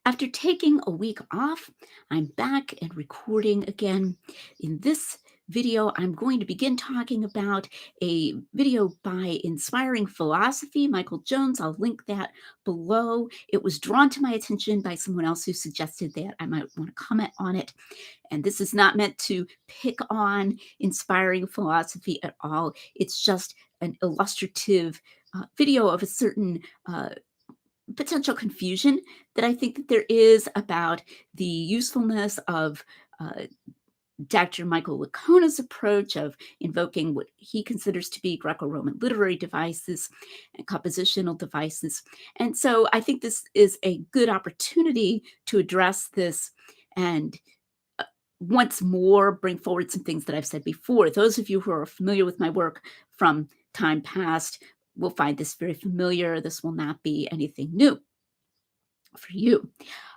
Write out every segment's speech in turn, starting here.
After taking a week off, I'm back and recording again. In this video, I'm going to begin talking about a video by Inspiring Philosophy, Michael Jones. I'll link that below. It was drawn to my attention by someone else who suggested that I might want to comment on it. And this is not meant to pick on Inspiring Philosophy at all. It's just an illustrative video of a certain potential confusion that I think that there is about the usefulness of Dr. Michael Licona's approach of invoking what he considers to be Greco-Roman literary devices and compositional devices. And so I think this is a good opportunity to address this and once more bring forward some things that I've said before. Those of you who are familiar with my work from time past will find this very familiar. This will not be anything new for you.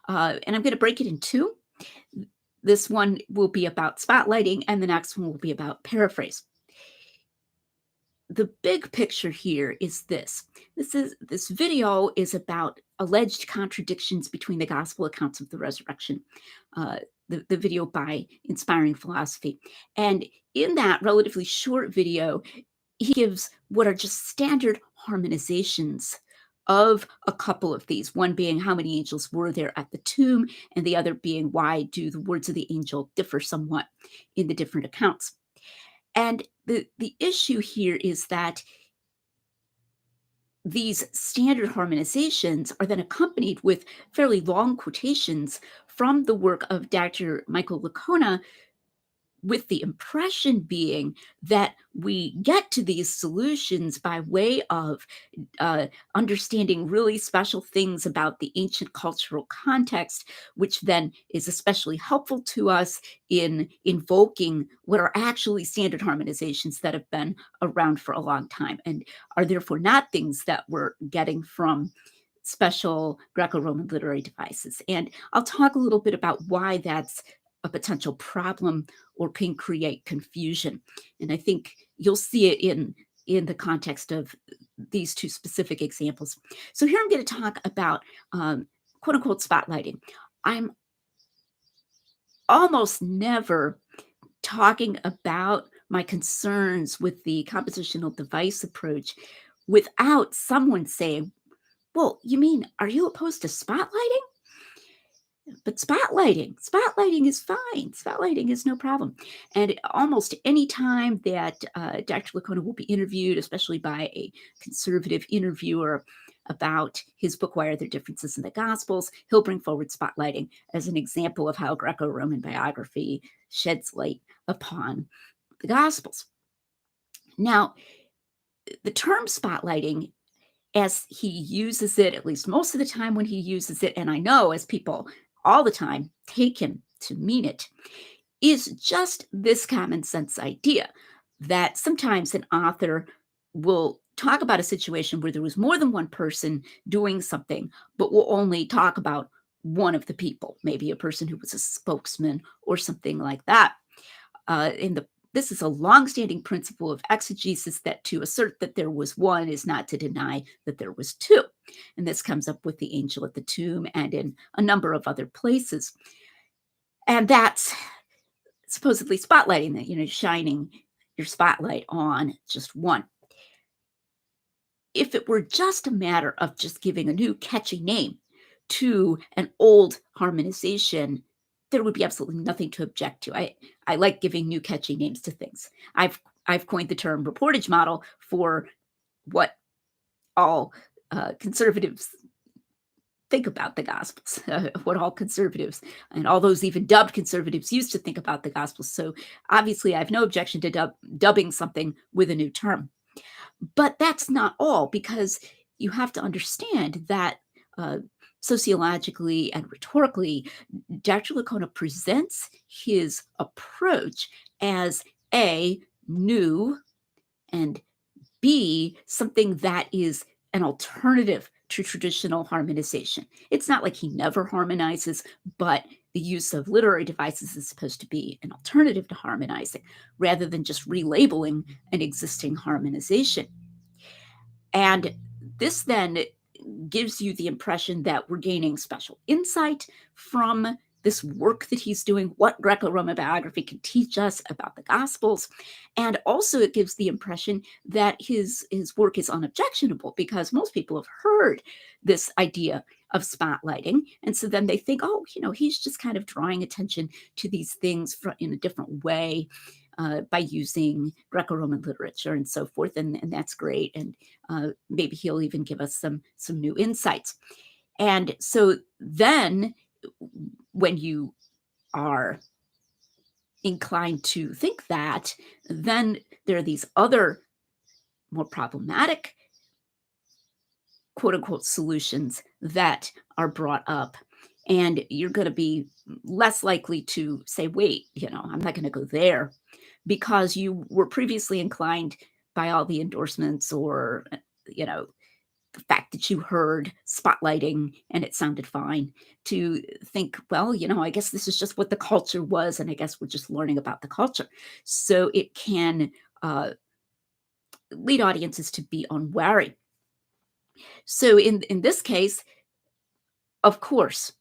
And I'm going to break it in two. This one will be about spotlighting, and the next one will be about paraphrase. The big picture here is this. This video is about alleged contradictions between the gospel accounts of the resurrection, the video by Inspiring Philosophy. And in that relatively short video, he gives what are just standard harmonizations of a couple of these, one being how many angels were there at the tomb, and the other being why do the words of the angel differ somewhat in the different accounts. And the issue here is that these standard harmonizations are then accompanied with fairly long quotations from the work of Dr. Michael Licona, with the impression being that we get to these solutions by way of understanding really special things about the ancient cultural context, which then is especially helpful to us in invoking what are actually standard harmonizations that have been around for a long time and are therefore not things that we're getting from special Greco-Roman literary devices. And I'll talk a little bit about why that's a potential problem or can create confusion. And I think you'll see it in the context of these two specific examples. So here I'm going to talk about quote unquote spotlighting. I'm almost never talking about my concerns with the compositional device approach without someone saying, well, you mean, are you opposed to spotlighting? But spotlighting is fine. Spotlighting is no problem. And almost any time that Dr. Licona will be interviewed, especially by a conservative interviewer about his book, Why Are There Differences in the Gospels, he'll bring forward spotlighting as an example of how Greco-Roman biography sheds light upon the Gospels. Now, the term spotlighting, as he uses it, at least most of the time when he uses it, and I know as people all the time take him to mean it, is just this common sense idea that sometimes an author will talk about a situation where there was more than one person doing something, but will only talk about one of the people, maybe a person who was a spokesman or something like that. This is a longstanding principle of exegesis that to assert that there was one is not to deny that there was two. And this comes up with the angel at the tomb and in a number of other places. And that's supposedly spotlighting, that, shining your spotlight on just one. If it were just a matter of just giving a new catchy name to an old harmonization, there would be absolutely nothing to object to. I like giving new catchy names to things. I've coined the term reportage model for what all conservatives think about the Gospels, what all conservatives and all those even dubbed conservatives used to think about the Gospels. So obviously I have no objection to dubbing something with a new term. But that's not all, because you have to understand that sociologically and rhetorically, Dr. Licona presents his approach as A, new, and B, something that is an alternative to traditional harmonization. It's not like he never harmonizes, but the use of literary devices is supposed to be an alternative to harmonizing, rather than just relabeling an existing harmonization. And this then gives you the impression that we're gaining special insight from this work that he's doing, what Greco-Roman biography can teach us about the Gospels. And also it gives the impression that his work is unobjectionable, because most people have heard this idea of spotlighting. And so then they think, oh, he's just kind of drawing attention to these things in a different way by using Greco-Roman literature and so forth. And that's great. And maybe he'll even give us some new insights. And so then when you are inclined to think that, then there are these other more problematic quote unquote solutions that are brought up. And you're going to be less likely to say, wait, I'm not going to go there, because you were previously inclined by all the endorsements or, the fact that you heard spotlighting and it sounded fine, to think, well, I guess this is just what the culture was, and I guess we're just learning about the culture. So it can lead audiences to be unwary. So in this case, of course,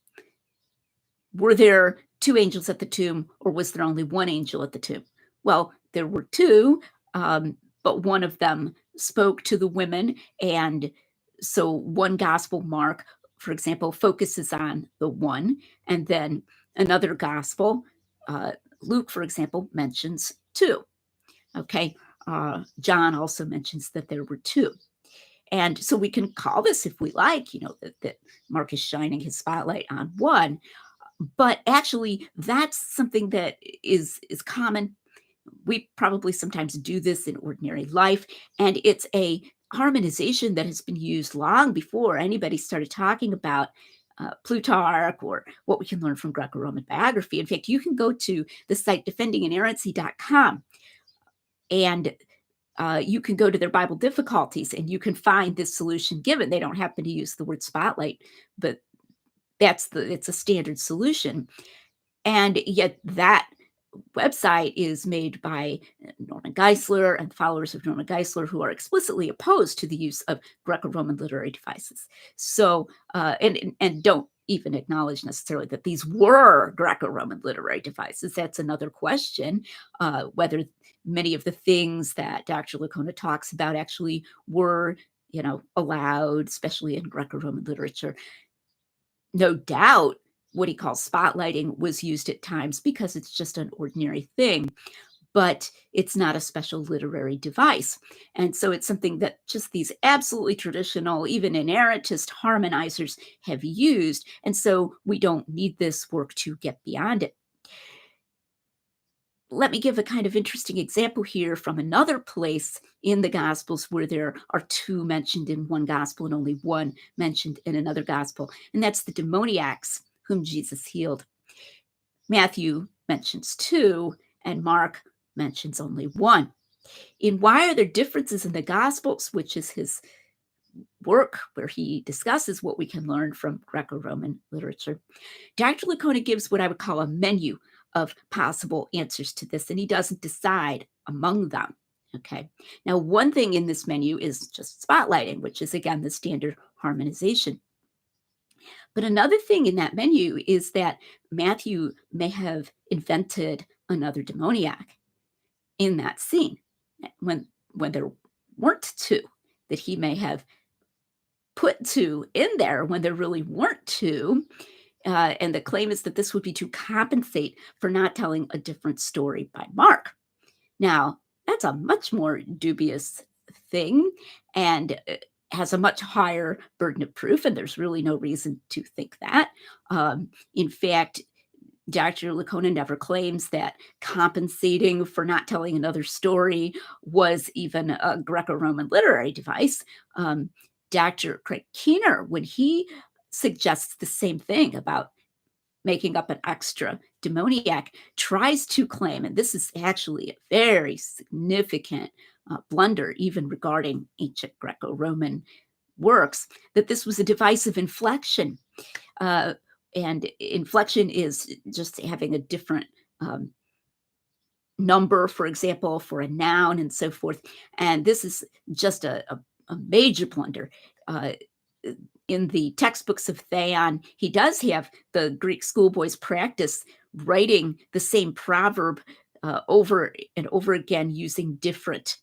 were there two angels at the tomb, or was there only one angel at the tomb? Well, there were two, but one of them spoke to the women. And so one gospel, Mark, for example, focuses on the one. And then another gospel, Luke, for example, mentions two. Okay. John also mentions that there were two. And so we can call this, if we like, that Mark is shining his spotlight on one. But actually, that's something that is common. We probably sometimes do this in ordinary life, and it's a harmonization that has been used long before anybody started talking about Plutarch or what we can learn from Greco-Roman biography. In fact, you can go to the site defendinginerrancy.com, and you can go to their Bible difficulties, and you can find this solution given. They don't happen to use the word spotlight, but it's a standard solution. And yet that website is made by Norman Geisler and followers of Norman Geisler, who are explicitly opposed to the use of Greco-Roman literary devices. So, and don't even acknowledge necessarily that these were Greco-Roman literary devices. That's another question, whether many of the things that Dr. Licona talks about actually were, allowed, especially in Greco-Roman literature. No doubt what he calls spotlighting was used at times because it's just an ordinary thing, but it's not a special literary device. And so it's something that just these absolutely traditional, even inerrantist harmonizers have used. And so we don't need this work to get beyond it. Let me give a kind of interesting example here from another place in the Gospels where there are two mentioned in one Gospel and only one mentioned in another Gospel, and that's the demoniacs whom Jesus healed. Matthew mentions two, and Mark mentions only one. In Why Are There Differences in the Gospels, which is his work where he discusses what we can learn from Greco-Roman literature, Dr. Licona gives what I would call a menu of possible answers to this, and he doesn't decide among them. Okay. Now, one thing in this menu is just spotlighting, which is, again, the standard harmonization. But another thing in that menu is that Matthew may have invented another demoniac in that scene when there weren't two, that he may have put two in there when there really weren't two. And the claim is that this would be to compensate for not telling a different story by Mark. Now, that's a much more dubious thing and has a much higher burden of proof, and there's really no reason to think that. In fact, Dr. Licona never claims that compensating for not telling another story was even a Greco-Roman literary device. Dr. Craig Keener, when he suggests the same thing about making up an extra demoniac, tries to claim, and this is actually a very significant blunder, even regarding ancient Greco-Roman works, that this was a device of inflection. And inflection is just having a different number, for example, for a noun and so forth. And this is just a major blunder. in the textbooks of Theon, he does have the Greek schoolboys practice writing the same proverb over and over again using different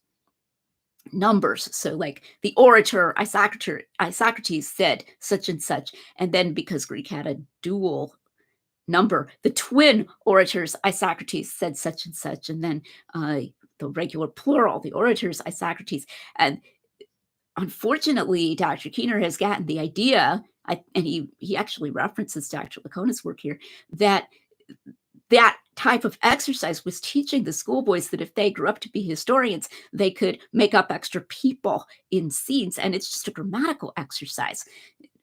numbers. So like the orator Isocrates said such and such, and then because Greek had a dual number, the twin orators Isocrates said such and such, and then the regular plural, the orators Isocrates. And unfortunately, Dr. Keener has gotten the idea, and he actually references Dr. Licona's work here, that type of exercise was teaching the schoolboys that if they grew up to be historians, they could make up extra people in scenes, and it's just a grammatical exercise.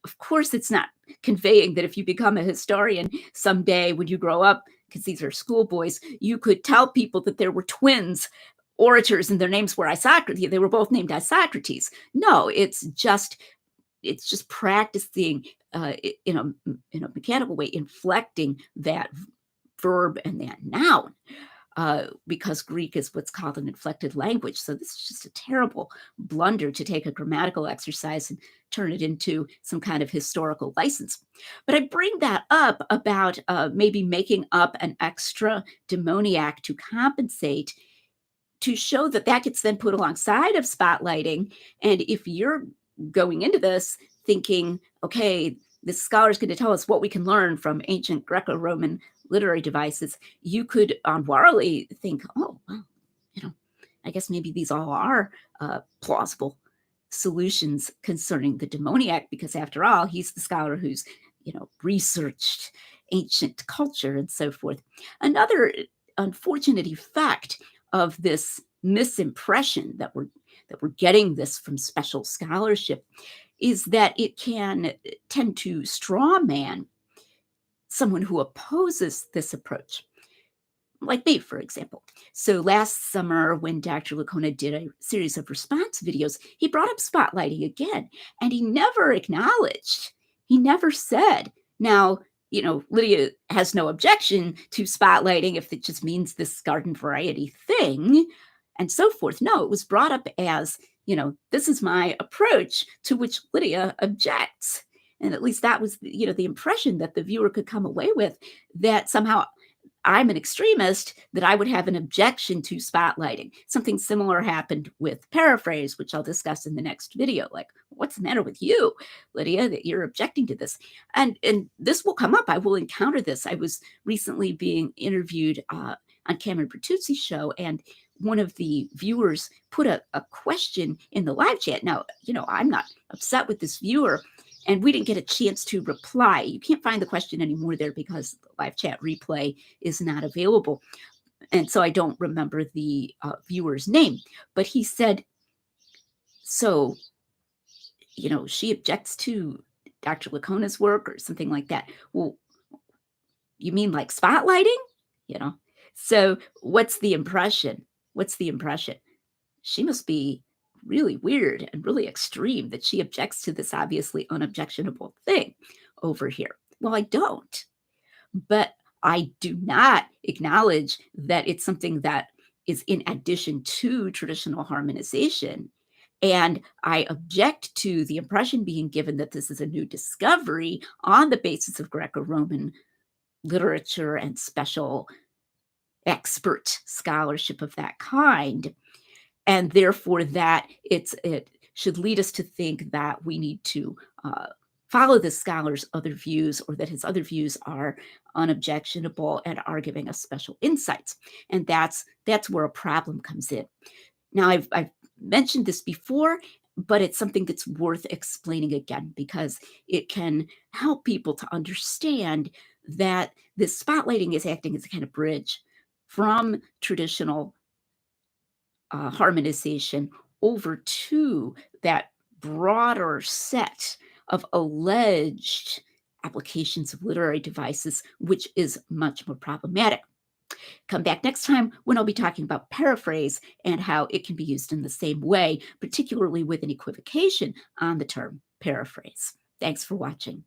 Of course, it's not conveying that if you become a historian someday when you grow up, because these are schoolboys, you could tell people that there were twins orators and their names were Isocrates. They were both named Isocrates. No, it's just practicing in a mechanical way, inflecting that verb and that noun. Because Greek is what's called an inflected language. So this is just a terrible blunder to take a grammatical exercise and turn it into some kind of historical license. But I bring that up about maybe making up an extra demoniac to compensate, to show that gets then put alongside of spotlighting. And if you're going into this thinking, okay, this scholar is going to tell us what we can learn from ancient Greco-Roman literary devices, you could warily think, oh, well, I guess maybe these all are plausible solutions concerning the demoniac, because after all, he's the scholar who's, researched ancient culture and so forth. Another unfortunate effect of this misimpression that we're getting this from special scholarship is that it can tend to strawman someone who opposes this approach, like me, for example. So last summer, when Dr. Licona did a series of response videos, he brought up spotlighting again, and he never acknowledged, he never said, now, Lydia has no objection to spotlighting if it just means this garden variety thing, and so forth. No, it was brought up as, this is my approach, to which Lydia objects. And at least that was, the impression that the viewer could come away with, that somehow I'm an extremist, that I would have an objection to spotlighting. Something similar happened with paraphrase, which I'll discuss in the next video. Like, what's the matter with you, Lydia, that you're objecting to this? And this will come up. I will encounter this. I was recently being interviewed on Cameron Bertuzzi's show, and one of the viewers put a question in the live chat. Now, I'm not upset with this viewer, and we didn't get a chance to reply. You can't find the question anymore there because the live chat replay is not available. And so I don't remember the viewer's name. But he said, so, she objects to Dr. Licona's work or something like that. Well, you mean like spotlighting? So what's the impression? She must be really weird and really extreme that she objects to this obviously unobjectionable thing over here. Well, I don't, but I do not acknowledge that it's something that is in addition to traditional harmonization. And I object to the impression being given that this is a new discovery on the basis of Greco-Roman literature and special expert scholarship of that kind. And therefore that it should lead us to think that we need to follow the scholar's other views, or that his other views are unobjectionable and are giving us special insights. And that's where a problem comes in. Now, I've mentioned this before, but it's something that's worth explaining again, because it can help people to understand that this spotlighting is acting as a kind of bridge from traditional harmonization over to that broader set of alleged applications of literary devices, which is much more problematic. Come back next time when I'll be talking about paraphrase and how it can be used in the same way, particularly with an equivocation on the term paraphrase. Thanks for watching.